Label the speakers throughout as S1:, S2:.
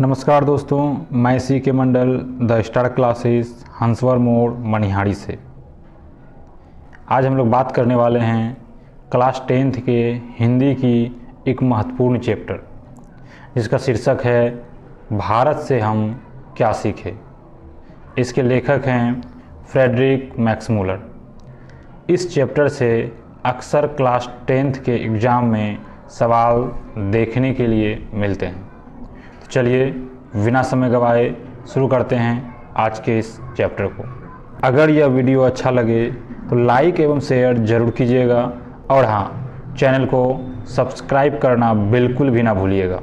S1: नमस्कार दोस्तों, मैं सी के मंडल द स्टार क्लासेस हंसवर मोड़ मनिहारी से। आज हम लोग बात करने वाले हैं क्लास 10th के हिंदी की एक महत्वपूर्ण चैप्टर जिसका शीर्षक है भारत से हम क्या सीखे। इसके लेखक हैं फ्रेडरिक मैक्समूलर। इस चैप्टर से अक्सर क्लास 10th के एग्ज़ाम में सवाल देखने के लिए मिलते हैं। तो चलिए बिना समय गवाए शुरू करते हैं आज के इस चैप्टर को। अगर यह वीडियो अच्छा लगे तो लाइक एवं शेयर ज़रूर कीजिएगा और हाँ, चैनल को सब्सक्राइब करना बिल्कुल भी ना भूलिएगा।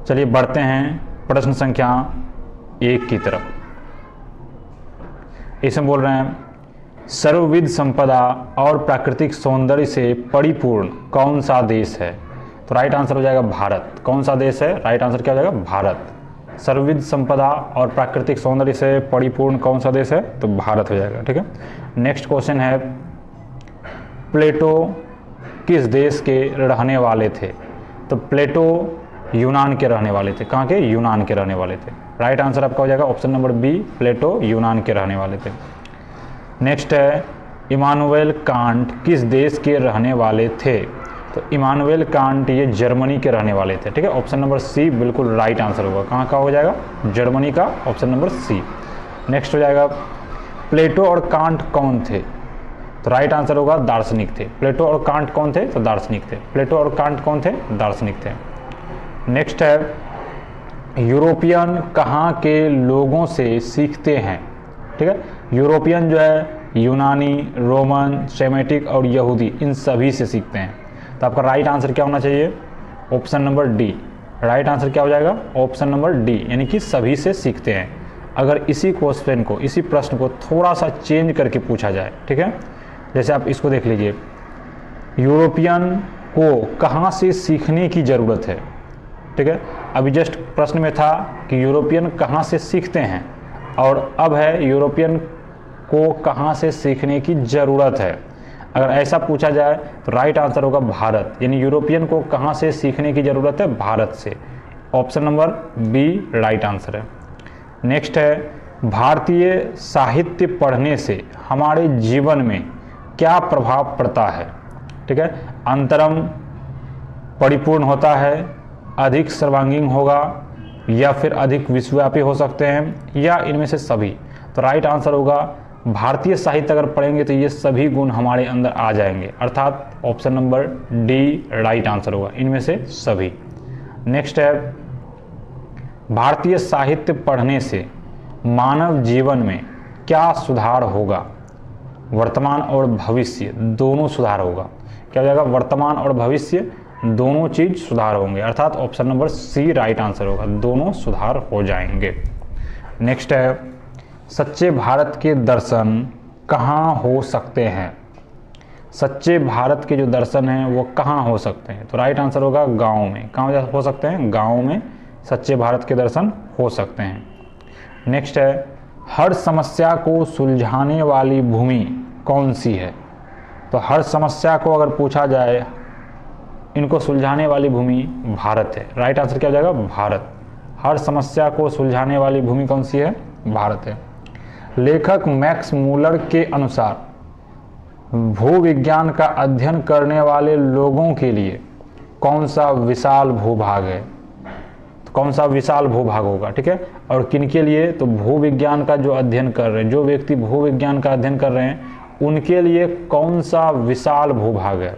S1: चलिए बढ़ते हैं प्रश्न संख्या 1 की तरफ। इसमें बोल रहे हैं सर्वविध संपदा और प्राकृतिक सौंदर्य से परिपूर्ण कौन सा देश है। तो राइट आंसर हो जाएगा भारत। कौन सा देश है? राइट आंसर क्या हो जाएगा? भारत। सर्वविध संपदा और प्राकृतिक सौंदर्य से परिपूर्ण कौन सा देश है? तो भारत हो जाएगा। ठीक है। नेक्स्ट क्वेश्चन है प्लेटो किस देश के रहने वाले थे? तो प्लेटो यूनान के रहने वाले थे। कहाँ के? यूनान के रहने वाले थे। राइट आंसर आपका हो जाएगा ऑप्शन नंबर बी, प्लेटो यूनान के रहने वाले थे। नेक्स्ट है इमानुएल कांट किस देश के रहने वाले थे? तो इमानुएल कांट ये जर्मनी के रहने वाले थे। ठीक है। ऑप्शन नंबर सी बिल्कुल राइट आंसर होगा। कहाँ का हो जाएगा? जर्मनी का, ऑप्शन नंबर सी। नेक्स्ट हो जाएगा प्लेटो और कांट कौन थे? तो राइट आंसर होगा दार्शनिक थे। प्लेटो और कांट कौन थे? तो दार्शनिक थे। प्लेटो और कांट कौन थे? दार्शनिक थे। नेक्स्ट है यूरोपियन कहाँ के लोगों से सीखते हैं? ठीक है। यूरोपियन जो है यूनानी, रोमन, सेमेटिक और यहूदी, इन सभी से सीखते हैं। तो आपका राइट आंसर क्या होना चाहिए? Option number D. Right answer क्या हो जाएगा? ऑप्शन नंबर डी, यानी कि सभी से सीखते हैं। अगर इसी क्वेश्चन को, इसी प्रश्न को थोड़ा सा चेंज करके पूछा जाए, ठीक है, जैसे आप इसको देख लीजिए, यूरोपियन को कहाँ से सीखने की ज़रूरत है? ठीक है। अभी जस्ट प्रश्न में था कि यूरोपियन कहाँ से सीखते हैं और अब है यूरोपियन को कहाँ से सीखने की ज़रूरत है। अगर ऐसा पूछा जाए तो राइट आंसर होगा भारत, यानी यूरोपियन को कहाँ से सीखने की ज़रूरत है? भारत से। Option number B right answer है। नेक्स्ट है भारतीय साहित्य पढ़ने से हमारे जीवन में क्या प्रभाव पड़ता है? ठीक है। अंतरम परिपूर्ण होता है, अधिक सर्वांगीण होगा, या फिर अधिक विश्वव्यापी हो सकते हैं, या इनमें से सभी। तो राइट आंसर होगा भारतीय साहित्य अगर पढ़ेंगे तो ये सभी गुण हमारे अंदर आ जाएंगे, अर्थात option number D right answer होगा, इनमें से सभी। नेक्स्ट है भारतीय साहित्य पढ़ने से मानव जीवन में क्या सुधार होगा? वर्तमान और भविष्य दोनों सुधार होगा। क्या हो जाएगा? वर्तमान और भविष्य दोनों चीज सुधार होंगे, अर्थात option number C right answer होगा, दोनों सुधार हो जाएंगे। नेक्स्ट है सच्चे भारत के दर्शन कहाँ हो सकते हैं? सच्चे भारत के जो दर्शन हैं वो कहाँ हो सकते हैं? तो राइट आंसर होगा गाँव में। कहाँ हो सकते हैं? गाँव में सच्चे भारत के दर्शन हो सकते हैं। नेक्स्ट है हर समस्या को सुलझाने वाली भूमि कौन सी है? तो हर समस्या को अगर पूछा जाए, इनको सुलझाने वाली भूमि भारत है। राइट आंसर क्या हो जाएगा? भारत। हर समस्या को सुलझाने वाली भूमि कौन सी है? भारत है। लेखक मैक्स मूलर के अनुसार भूविज्ञान का अध्ययन करने वाले लोगों के लिए कौन सा विशाल भूभाग है? तो कौन सा विशाल भूभाग होगा? ठीक है। और किनके लिए? तो भूविज्ञान का जो अध्ययन कर रहे हैं, जो व्यक्ति भूविज्ञान का अध्ययन कर रहे हैं, उनके लिए कौन सा विशाल भूभाग है?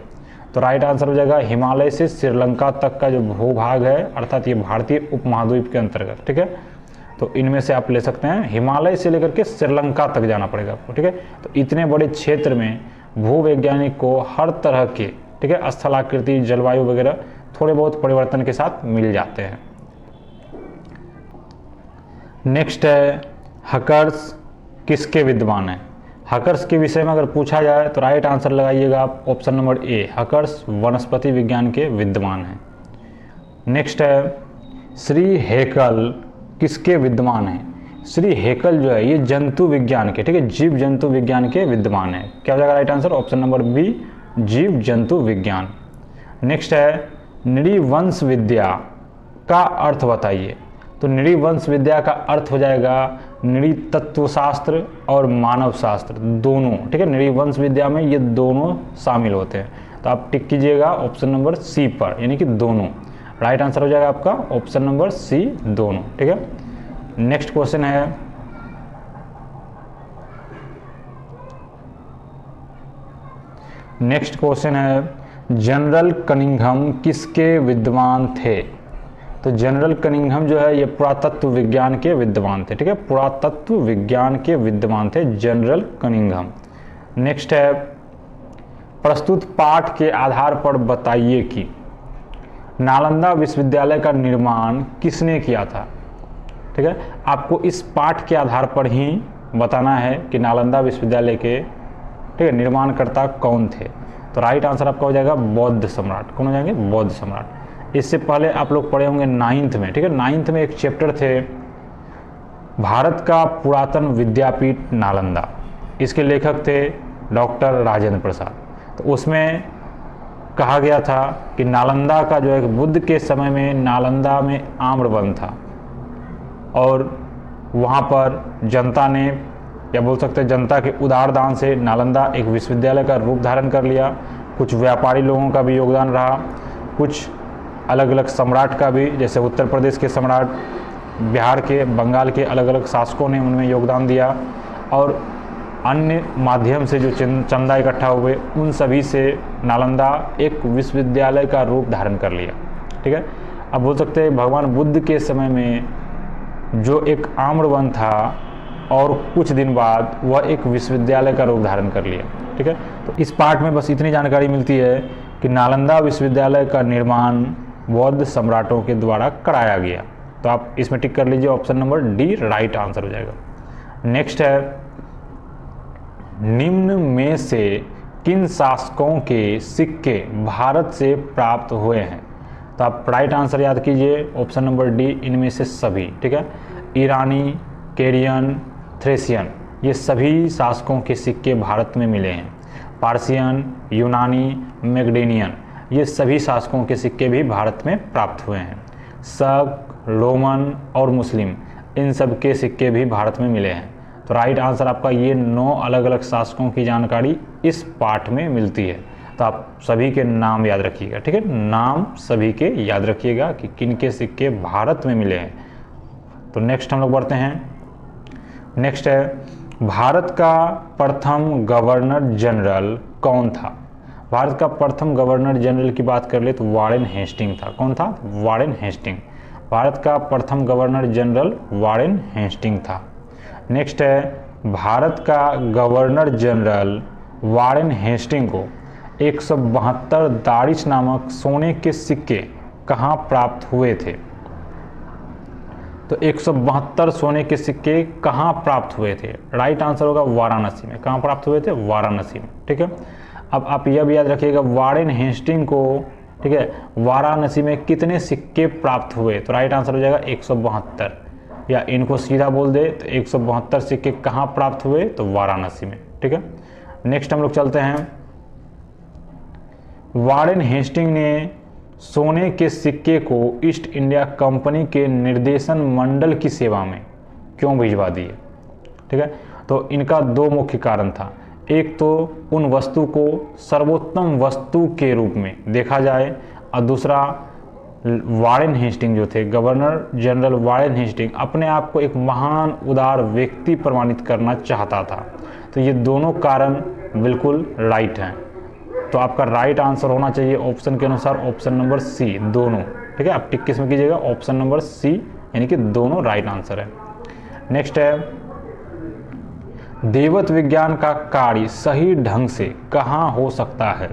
S1: तो राइट आंसर हो जाएगा हिमालय से श्रीलंका तक का जो भूभाग है, अर्थात ये भारतीय उपमहाद्वीप के अंतर्गत। ठीक है। तो इनमें से आप ले सकते हैं, हिमालय से लेकर के श्रीलंका तक जाना पड़ेगा आपको। ठीक है। तो इतने बड़े क्षेत्र में भूवैज्ञानिक को हर तरह के, ठीक है, स्थलाकृति, जलवायु वगैरह थोड़े बहुत परिवर्तन के साथ मिल जाते हैं। नेक्स्ट है हकर्स किसके विद्वान है? हकर्स के विषय में अगर पूछा जाए तो राइट आंसर लगाइएगा आप ऑप्शन नंबर ए, हकर्स वनस्पति विज्ञान के विद्वान हैं। नेक्स्ट है श्री हेकल किसके विद्वान हैं? श्री हेकल जो है ये जंतु विज्ञान के, ठीक है, जीव जंतु विज्ञान के विद्वान है। क्या हो जाएगा right answer? Option number B जीव जंतु विज्ञान। नेक्स्ट है नृवंश विद्या का अर्थ बताइए। तो नृवंश विद्या का अर्थ हो जाएगा नृतत्वशास्त्र और मानव शास्त्र दोनों, ठीक है। नृवंश विद्या में ये दोनों शामिल होते हैं, तो आप टिक कीजिएगा ऑप्शन नंबर सी पर, यानी कि दोनों। राइट आंसर हो जाएगा आपका ऑप्शन नंबर सी, दोनों, ठीक है। नेक्स्ट क्वेश्चन है, नेक्स्ट क्वेश्चन है जनरल कनिंघम किसके विद्वान थे। तो जनरल कनिंघम जो है ये पुरातत्व विज्ञान के विद्वान थे, ठीक है। पुरातत्व विज्ञान के विद्वान थे जनरल कनिंघम। नेक्स्ट है, प्रस्तुत पाठ के आधार पर बताइए कि नालंदा विश्वविद्यालय का निर्माण किसने किया था, ठीक है। आपको इस पाठ के आधार पर ही बताना है कि नालंदा विश्वविद्यालय के, ठीक है, निर्माणकर्ता कौन थे। तो राइट आंसर आपका हो जाएगा बौद्ध सम्राट। कौन हो जाएंगे? बौद्ध सम्राट। इससे पहले आप लोग पढ़े होंगे 9th में, ठीक है। 9th में एक चैप्टर थे भारत का पुरातन विद्यापीठ नालंदा, इसके लेखक थे डॉक्टर राजेंद्र प्रसाद। तो उसमें कहा गया था कि नालंदा का जो है बुद्ध के समय में नालंदा में आम्रवन था और वहाँ पर जनता ने, या बोल सकते हैं जनता के उदार दान से नालंदा एक विश्वविद्यालय का रूप धारण कर लिया। कुछ व्यापारी लोगों का भी योगदान रहा, कुछ अलग अलग सम्राट का भी, जैसे उत्तर प्रदेश के सम्राट, बिहार के, बंगाल के अलग अलग शासकों ने उनमें योगदान दिया, और अन्य माध्यम से जो चंदा इकट्ठा हुए उन सभी से नालंदा एक विश्वविद्यालय का रूप धारण कर लिया, ठीक है। अब बोल सकते हैं भगवान बुद्ध के समय में जो एक आम्रवन था और कुछ दिन बाद वह एक विश्वविद्यालय का रूप धारण कर लिया, ठीक है। तो इस पार्ट में बस इतनी जानकारी मिलती है कि नालंदा विश्वविद्यालय का निर्माण बौद्ध सम्राटों के द्वारा कराया गया। तो आप इसमें टिक कर लीजिए, option number D right answer हो जाएगा। नेक्स्ट है, निम्न में से किन शासकों के सिक्के भारत से प्राप्त हुए हैं। तो आप राइट आंसर याद कीजिए, ऑप्शन नंबर डी, इनमें से सभी, ठीक है। ईरानी, केरियन, थ्रेसियन, ये सभी शासकों के सिक्के भारत में मिले हैं। पार्सियन, यूनानी, मैगडेनियन, ये सभी शासकों के सिक्के भी भारत में प्राप्त हुए हैं। शक, रोमन और मुस्लिम, इन सब के सिक्के भी भारत में मिले हैं। तो राइट आंसर आपका ये 9 अलग अलग शासकों की जानकारी इस पाठ में मिलती है। तो आप सभी के नाम याद रखिएगा, ठीक है। नाम सभी के याद रखिएगा कि किन के सिक्के भारत में मिले हैं। तो नेक्स्ट हम लोग बढ़ते हैं। नेक्स्ट है, भारत का प्रथम गवर्नर जनरल कौन था। भारत का प्रथम गवर्नर जनरल की बात कर ले तो वारेन हेस्टिंग था। कौन था? Warren Hasting. भारत का प्रथम गवर्नर जनरल वारेन हेस्टिंग था। नेक्स्ट है, भारत का गवर्नर जनरल वारेन हेस्टिंग को 172 दारिश नामक सोने के सिक्के कहाँ प्राप्त हुए थे। तो 172 सोने के सिक्के कहाँ प्राप्त हुए थे? राइट आंसर होगा वाराणसी में। कहाँ प्राप्त हुए थे? वाराणसी में, ठीक है। अब आप यह भी याद रखिएगा वारेन हेस्टिंग को, ठीक है, वाराणसी में कितने सिक्के प्राप्त हुए। तो राइट आंसर हो जाएगा 172, या इनको सीधा बोल दे तो 172 सिक्के कहाँ प्राप्त हुए? तो वाराणसी में, ठीक है। नेक्स्ट हम लोग चलते हैं, वारेन हेस्टिंग ने सोने के सिक्के को ईस्ट इंडिया कंपनी के निर्देशन मंडल की सेवा में क्यों भिजवा दिए, ठीक है। तो इनका 2 मुख्य कारण था। एक तो उन वस्तु को सर्वोत्तम वस्तु के रूप में देखा जाए, और दूसरा वारेन हेस्टिंग जो थे, गवर्नर जनरल वारेन हेस्टिंग, अपने आप को एक महान उदार व्यक्ति प्रमाणित करना चाहता था। तो ये दोनों कारण बिल्कुल राइट हैं। तो आपका राइट आंसर होना चाहिए ऑप्शन के अनुसार ऑप्शन नंबर सी, दोनों, ठीक है। आप टिक किस में कीजिएगा? ऑप्शन नंबर सी, यानी कि दोनों राइट आंसर है। नेक्स्ट है, देवत विज्ञान का कार्य सही ढंग से कहाँ हो सकता है।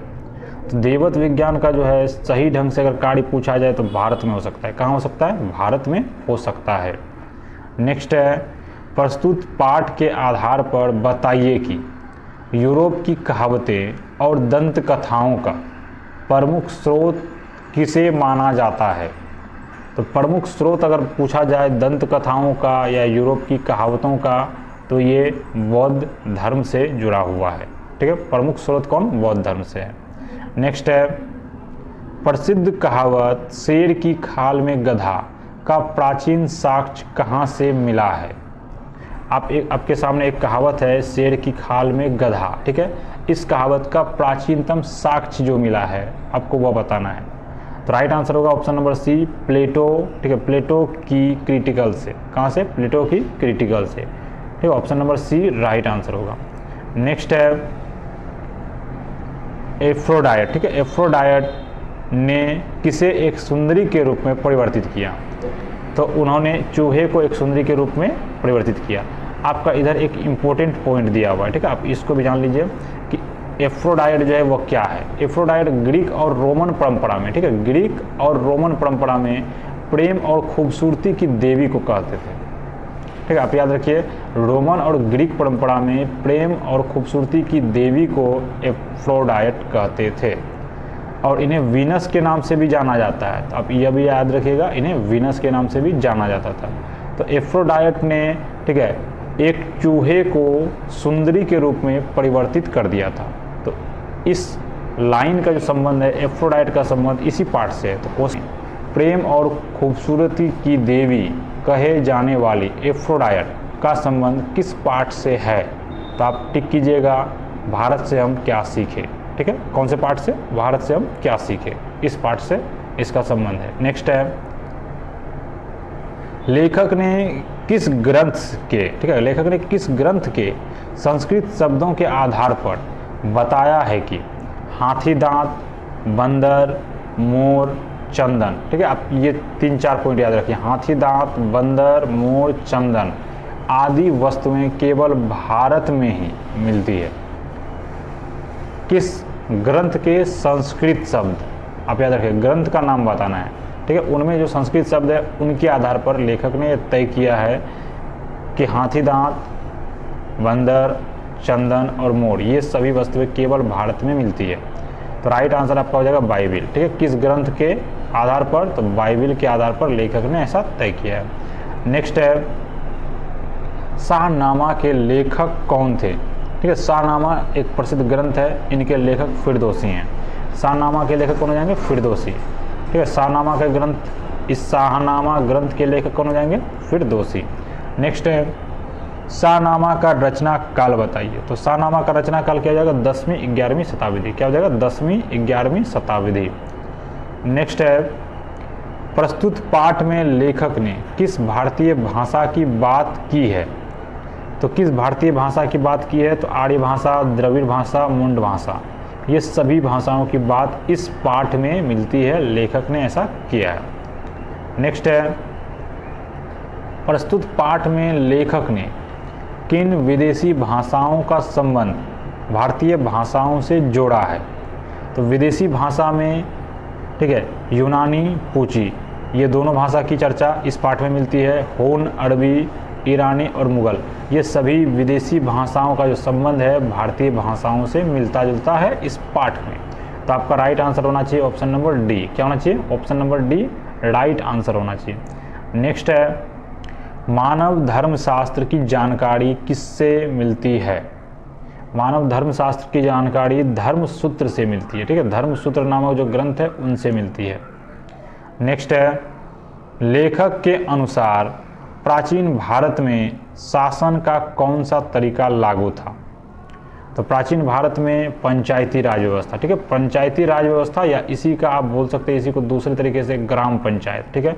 S1: तो देवत विज्ञान का जो है सही ढंग से अगर कार्य पूछा जाए तो भारत में हो सकता है। कहाँ हो सकता है? भारत में हो सकता है। नेक्स्ट है, प्रस्तुत पाठ के आधार पर बताइए कि यूरोप की कहावतें और दंत कथाओं का प्रमुख स्रोत किसे माना जाता है। तो प्रमुख स्रोत अगर पूछा जाए दंत कथाओं का या यूरोप की कहावतों का, तो ये बौद्ध धर्म से जुड़ा हुआ है, ठीक है। प्रमुख स्रोत कौन? बौद्ध धर्म से है। नेक्स्ट है, प्रसिद्ध कहावत शेर की खाल में गधा का प्राचीन साक्ष्य कहाँ से मिला है? आपके सामने एक कहावत है शेर की खाल में गधा, ठीक है। इस कहावत का प्राचीनतम साक्ष्य जो मिला है आपको वह बताना है। तो राइट आंसर होगा ऑप्शन नंबर सी, प्लेटो, ठीक है, प्लेटो की क्रिटिकल से। कहाँ से? प्लेटो की क्रिटिकल से, ठीक है। Option number C right answer होगा। नेक्स्ट है एफ्रोडाइट, ठीक है। एफ्रोडाइट ने किसे एक सुंदरी के रूप में परिवर्तित किया? तो उन्होंने चूहे को एक सुंदरी के रूप में परिवर्तित किया। आपका इधर एक इम्पोर्टेंट पॉइंट दिया हुआ है, ठीक है, आप इसको भी जान लीजिए कि एफ्रोडाइट जो है वो क्या है। एफ्रोडाइट ग्रीक और रोमन परंपरा में, ठीक है, ग्रीक और रोमन परंपरा में प्रेम और खूबसूरती की देवी को कहते थे, ठीक है। आप याद रखिए, रोमन और ग्रीक परंपरा में प्रेम और खूबसूरती की देवी को एफ्रोडाइट कहते थे और इन्हें वीनस के नाम से भी जाना जाता है। तो आप यह भी याद रखिएगा, इन्हें वीनस के नाम से भी जाना जाता था। तो एफ्रोडाइट ने, ठीक है, एक चूहे को सुंदरी के रूप में परिवर्तित कर दिया था। तो इस लाइन का जो संबंध है, एफ्रोडाइट का संबंध इसी पार्ट से है। तो क्वेश्चन, प्रेम और खूबसूरती की देवी कहे जाने वाली एफ्रोडाइट का संबंध किस पार्ट से है? तो आप टिक कीजिएगा, भारत से हम क्या सीखे, ठीक है। कौन से पार्ट से? भारत से हम क्या सीखे, इस पार्ट से इसका संबंध है। नेक्स्ट है, लेखक ने किस ग्रंथ के, ठीक है, लेखक ने किस ग्रंथ के संस्कृत शब्दों के आधार पर बताया है कि हाथी दांत, बंदर, मोर, चंदन, ठीक है। आप ये 3-4 पॉइंट याद रखिए। हाथी दांत, बंदर, मोर, चंदन आदि वस्तुएं केवल भारत में ही मिलती है। किस ग्रंथ के संस्कृत शब्द, आप याद रखिए, ग्रंथ का नाम बताना है, ठीक है। उनमें जो संस्कृत शब्द है उनके आधार पर लेखक ने तय किया है कि हाथी दांत, बंदर, चंदन और मोर ये सभी वस्तुएं केवल भारत में मिलती है। तो राइट आंसर आपका हो जाएगा बाइबिल, ठीक है। किस ग्रंथ के आधार पर? तो बाइबिल के आधार पर लेखक ने ऐसा तय किया है। नेक्स्ट है, शाहनामा के लेखक कौन थे? ठीक है, शाहनामा एक प्रसिद्ध ग्रंथ है, इनके लेखक फिरदौसी हैं। शाहनामा के लेखक कौन हो जाएंगे? फिरदौसी, ठीक है। शाहनामा के ग्रंथ, इस शाहनामा ग्रंथ के लेखक कौन हो जाएंगे? फिरदौसी। नेक्स्ट है, शाहनामा का रचना काल बताइए। तो शाहनामा का रचना काल क्या हो जाएगा? 10वीं 11वीं शताब्दी। क्या हो जाएगा? 10वीं 11वीं शताब्दी। नेक्स्ट है, प्रस्तुत पाठ में लेखक ने किस भारतीय भाषा की बात की है? तो किस भारतीय भाषा की बात की है? तो आर्य भाषा, द्रविड़ भाषा, मुंड भाषा, ये सभी भाषाओं की बात इस पाठ में मिलती है, लेखक ने ऐसा किया है। नेक्स्ट है, प्रस्तुत पाठ में लेखक ने किन विदेशी भाषाओं का संबंध भारतीय भाषाओं से जोड़ा है? तो विदेशी भाषा में, ठीक है, यूनानी, पूची, ये दोनों भाषा की चर्चा इस पाठ में मिलती है। होन, अरबी, ईरानी और मुगल, ये सभी विदेशी भाषाओं का जो संबंध है भारतीय भाषाओं से मिलता जुलता है इस पाठ में। तो आपका राइट आंसर होना चाहिए ऑप्शन नंबर डी। क्या होना चाहिए? Option number D right answer होना चाहिए। नेक्स्ट है, मानव धर्मशास्त्र की जानकारी किससे मिलती है? मानव धर्मशास्त्र की जानकारी धर्मसूत्र से मिलती है, ठीक है। धर्मसूत्र नामक जो ग्रंथ है उनसे मिलती है। नेक्स्ट है, लेखक के अनुसार प्राचीन भारत में शासन का कौन सा तरीका लागू था? तो प्राचीन भारत में पंचायती राज व्यवस्था, ठीक है, पंचायती राज व्यवस्था, या इसी का आप बोल सकते हैं, इसी को दूसरे तरीके से ग्राम पंचायत, ठीक है।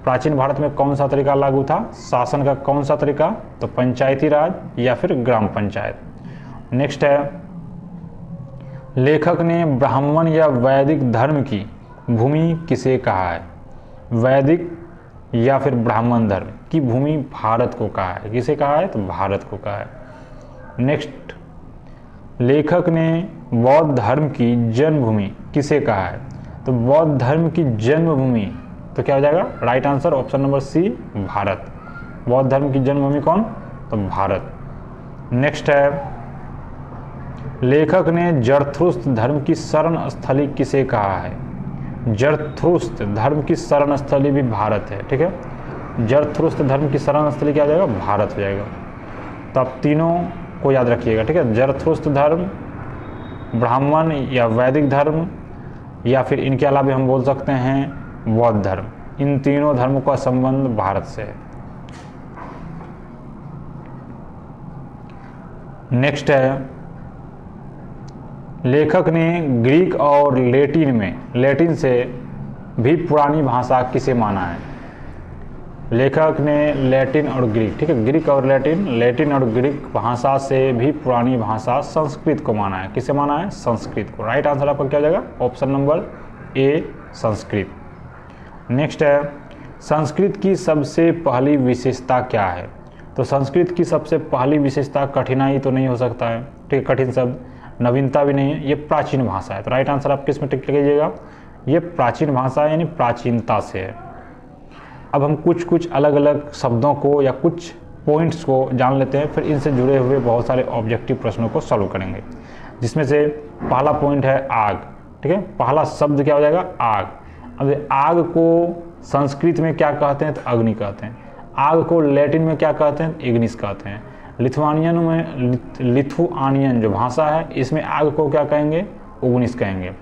S1: प्राचीन भारत में कौन सा तरीका लागू था? शासन का कौन सा तरीका? तो पंचायती राज या फिर ग्राम पंचायत। नेक्स्ट है, लेखक ने ब्राह्मण या वैदिक धर्म की भूमि किसे कहा है? वैदिक या फिर ब्राह्मण धर्म की भूमि भारत को कहा है। किसे कहा है? तो भारत को कहा है। नेक्स्ट, लेखक ने बौद्ध धर्म की जन्मभूमि किसे कहा है? तो बौद्ध धर्म की जन्मभूमि, तो क्या हो जाएगा? Right answer option number C Bharat. बौद्ध धर्म की जन्मभूमि कौन? तो भारत। नेक्स्ट है, लेखक ने जरथुस्त्र धर्म की शरण स्थली किसे कहा है? जरथुस्त्र धर्म की शरण स्थली भी भारत है, ठीक है। जरथुस्त्र धर्म की शरण स्थली क्या हो जाएगा? भारत हो जाएगा। तो आप तीनों को याद रखिएगा, ठीक है। जरथुस्त्र धर्म, ब्राह्मण या वैदिक धर्म या फिर इनके अलावा हम बोल सकते हैं बौद्ध धर्म। इन तीनों धर्मों का संबंध भारत से है। नेक्स्ट है, लेखक ने ग्रीक और लैटिन से भी पुरानी भाषा किसे माना है? लेखक ने लैटिन और ग्रीक, ठीक है, ग्रीक और लैटिन और ग्रीक भाषा से भी पुरानी भाषा संस्कृत को माना है। किसे माना है? संस्कृत को। राइट आंसर आपका क्या हो जाएगा? Option number A, Sanskrit. Next है, संस्कृत की सबसे पहली विशेषता क्या है? तो संस्कृत की सबसे पहली विशेषता कठिनाई तो नहीं हो सकता है, ठीक है, कठिन शब्द, नवीनता भी नहीं है, ये प्राचीन भाषा है। तो राइट आंसर आप किस में टिक लीजिएगा? ये प्राचीन भाषा है, यानी प्राचीनता से है। अब हम कुछ अलग अलग शब्दों को या कुछ पॉइंट्स को जान लेते हैं, फिर इनसे जुड़े हुए बहुत सारे ऑब्जेक्टिव प्रश्नों को सॉल्व करेंगे। जिसमें से पहला पॉइंट है आग, ठीक है, पहला शब्द क्या हो जाएगा? आग। अब आग को संस्कृत में क्या कहते हैं? तो अग्नि कहते हैं। आग को लैटिन में क्या कहते हैं? इग्निस कहते हैं। लिथुआनियन जो भाषा है, इसमें आग को क्या कहेंगे? उग्निस कहेंगे।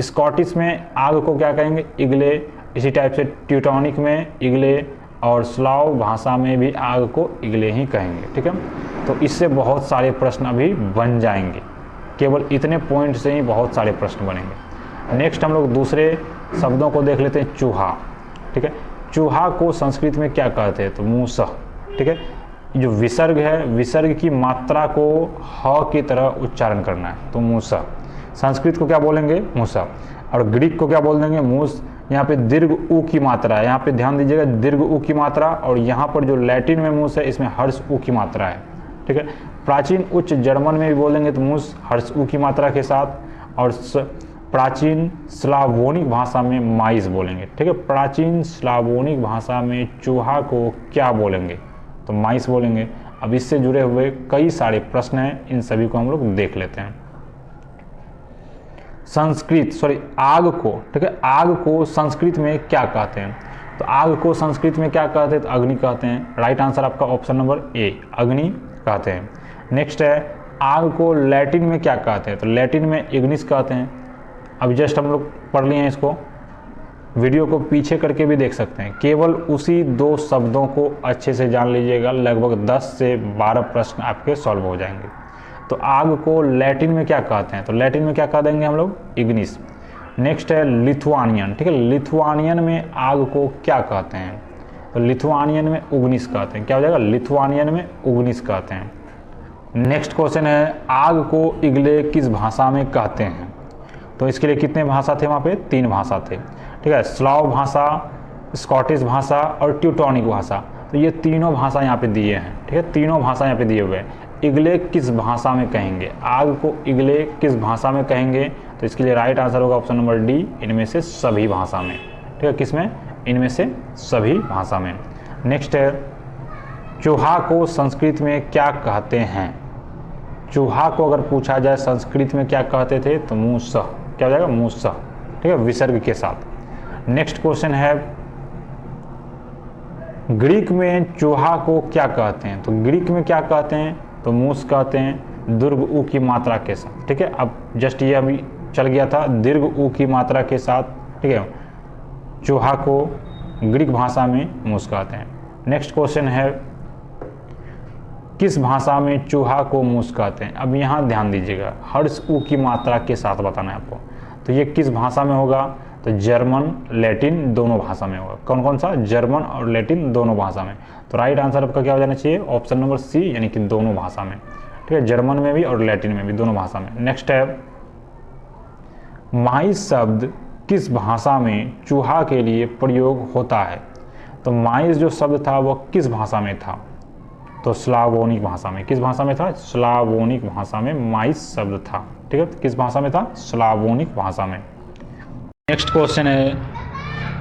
S1: स्कॉटिश में आग को क्या कहेंगे? इग्ले। इसी टाइप से ट्यूटोनिक में इग्ले, और स्लाव भाषा में भी आग को इग्ले ही कहेंगे, ठीक है। तो इससे बहुत सारे प्रश्न अभी बन जाएंगे, केवल इतने पॉइंट से ही बहुत सारे प्रश्न बनेंगे। नेक्स्ट हम लोग दूसरे शब्दों को देख लेते हैं, चूहा, ठीक है। चूहा को संस्कृत में क्या कहते हैं? तो मूसह, ठीक है। जो विसर्ग है, विसर्ग की मात्रा को ह की तरह उच्चारण करना है, तो मूसह। संस्कृत को क्या बोलेंगे? मूसह। और ग्रीक को क्या बोल देंगे? मूस। यहाँ पे दीर्घ उ की मात्रा है, यहाँ पे ध्यान दीजिएगा, दीर्घ उ की मात्रा। और यहाँ पर जो लैटिन में मूस है, इसमें हर्ष उ की मात्रा है, ठीक है। प्राचीन उच्च जर्मन में भी बोलेंगे तो मूस हर्ष उ की मात्रा के साथ। और प्राचीन स्लावोनिक भाषा में माइस बोलेंगे, ठीक है। प्राचीन स्लावोनिक भाषा में चूहा को क्या बोलेंगे? तो माइस बोलेंगे। अब इससे जुड़े हुए कई सारे प्रश्न हैं, इन सभी को हम लोग देख लेते हैं। आग को, ठीक है, आग को संस्कृत में क्या कहते हैं? तो आग को संस्कृत में क्या कहते हैं? तो अग्नि कहते हैं। राइट आंसर आपका ऑप्शन नंबर ए, अग्नि कहते हैं। नेक्स्ट है, आग को लैटिन में क्या कहते हैं? तो लैटिन में इग्निस कहते हैं। अब जस्ट हम लोग पढ़ लिए हैं इसको, वीडियो को पीछे करके भी देख सकते हैं। केवल उसी दो शब्दों को अच्छे से जान लीजिएगा, लगभग 10 से 12 प्रश्न आपके सॉल्व हो जाएंगे। तो आग को लैटिन में क्या कहते हैं? तो लैटिन में क्या कह देंगे हम लोग? इग्निस। नेक्स्ट है लिथुआनियन, ठीक है। लिथुआनियन में आग को क्या कहते हैं? तो लिथुआनियन में उग्निस कहते हैं। क्या हो जाएगा? लिथुआनियन में उग्निस कहते हैं। नेक्स्ट क्वेश्चन है, आग को इग्ले किस भाषा में कहते हैं? तो इसके लिए कितने भाषा थे वहाँ पे? 3 भाषा थे, ठीक है। स्लाव भाषा, स्कॉटिश भाषा और ट्यूटोनिक भाषा। तो ये तीनों भाषा यहाँ पे दिए हैं, ठीक है, तीनों भाषा यहाँ पे दिए हुए हैं। इग्ले किस भाषा में कहेंगे? आग को इग्ले किस भाषा में कहेंगे? तो इसके लिए राइट आंसर होगा ऑप्शन नंबर डी, इनमें से सभी भाषा में, ठीक है। किसमें? इनमें से सभी भाषा में। नेक्स्ट है, चूहा को संस्कृत में क्या कहते हैं? चूहा को अगर पूछा जाए संस्कृत में क्या कहते थे? तो मूसह। क्या हो जाएगा? मूसह, ठीक है, विसर्ग के साथ। नेक्स्ट क्वेश्चन है, ग्रीक में चूहा को क्या कहते हैं? तो ग्रीक में क्या कहते हैं? तो मूस कहते हैं, दीर्घ उ की मात्रा के साथ, ठीक है। अब जस्ट ये अभी चल गया था, दीर्घ उ की मात्रा के साथ, ठीक है। चूहा को ग्रीक भाषा में मूस कहते हैं। नेक्स्ट क्वेश्चन है, किस भाषा में चूहा को मूस कहते हैं? अब यहाँ ध्यान दीजिएगा, हर्ष उ की मात्रा के साथ बताना है आपको। तो ये किस भाषा में होगा? तो जर्मन, लैटिन दोनों भाषा में होगा। कौन कौन सा? जर्मन और लैटिन दोनों भाषा में। तो राइट आंसर आपका क्या हो जाना चाहिए? ऑप्शन नंबर सी, यानी कि दोनों भाषा में, ठीक है, जर्मन में भी और लैटिन में भी, दोनों भाषा में। नेक्स्ट है, माइस शब्द किस भाषा में चूहा के लिए प्रयोग होता है? तो माइस जो शब्द था वो किस भाषा में था? तो स्लावोनिक भाषा में। किस भाषा में था? स्लावोनिक भाषा में माइस शब्द था, ठीक है। किस भाषा में था? स्लावोनिक भाषा में। नेक्स्ट क्वेश्चन है,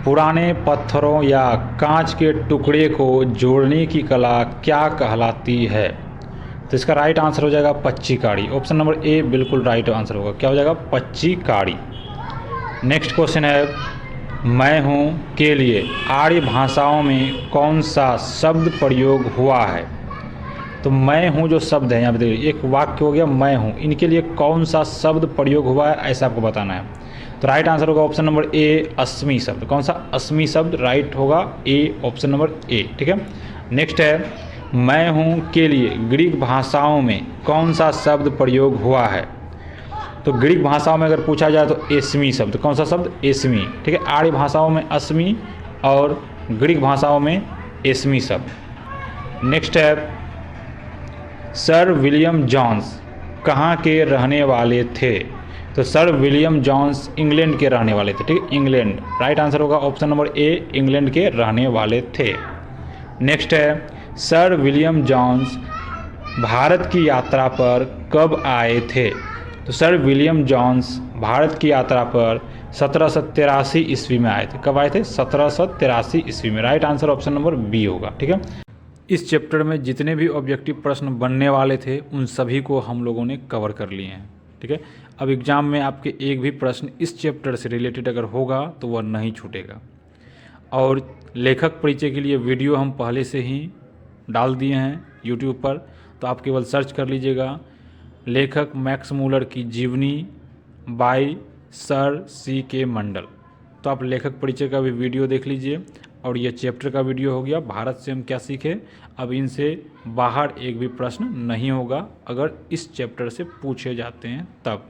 S1: पुराने पत्थरों या कांच के टुकड़े को जोड़ने की कला क्या कहलाती है? तो इसका राइट आंसर हो जाएगा पच्चीकारी। ऑप्शन नंबर ए बिल्कुल राइट आंसर होगा। क्या हो जाएगा? पच्चीकारी। नेक्स्ट क्वेश्चन है, मैं हूँ के लिए आर्य भाषाओं में कौन सा शब्द प्रयोग हुआ है? तो मैं हूँ जो शब्द है, यहाँ पे देखिए एक वाक्य हो गया मैं हूँ, इनके लिए कौन सा शब्द प्रयोग हुआ है ऐसा आपको बताना है। तो राइट आंसर होगा ऑप्शन नंबर ए, अस्मी शब्द। कौन सा? अस्मी शब्द राइट होगा ए, ऑप्शन नंबर ए। ठीक है, नेक्स्ट है मैं हूँ के लिए ग्रीक भाषाओं में कौन सा शब्द प्रयोग हुआ है? तो ग्रीक भाषाओं में अगर पूछा जाए तो एस्मी शब्द। कौन सा शब्द? एस्मी। ठीक है, आर्य भाषाओं में अस्मी और ग्रीक भाषाओं में एस्मी शब्द। नेक्स्ट है सर विलियम जोन्स कहाँ के रहने वाले थे? तो सर विलियम जोन्स इंग्लैंड के रहने वाले थे। ठीक है, इंग्लैंड। राइट आंसर होगा ऑप्शन नंबर ए, इंग्लैंड के रहने वाले थे। नेक्स्ट है सर विलियम जोन्स भारत की यात्रा पर कब आए थे? तो सर विलियम जोन्स भारत की यात्रा पर 1783 ईस्वी में आए थे। कब आए थे? 1783 ईस्वी में। Right answer option number B होगा। ठीक है, इस चैप्टर में जितने भी ऑब्जेक्टिव प्रश्न बनने वाले थे उन सभी को हम लोगों ने कवर कर लिए हैं। ठीक है, अब एग्ज़ाम में आपके एक भी प्रश्न इस चैप्टर से रिलेटेड अगर होगा तो वह नहीं छूटेगा। और लेखक परिचय के लिए वीडियो हम पहले से ही डाल दिए हैं यूट्यूब पर, तो आप केवल सर्च कर लीजिएगा लेखक मैक्स मूलर की जीवनी बाय सर सी के मंडल। तो आप लेखक परिचय का भी वीडियो देख लीजिए। और ये चैप्टर का वीडियो हो गया भारत से हम क्या सीखे। अब इनसे बाहर एक भी प्रश्न नहीं होगा अगर इस चैप्टर से पूछे जाते हैं तब।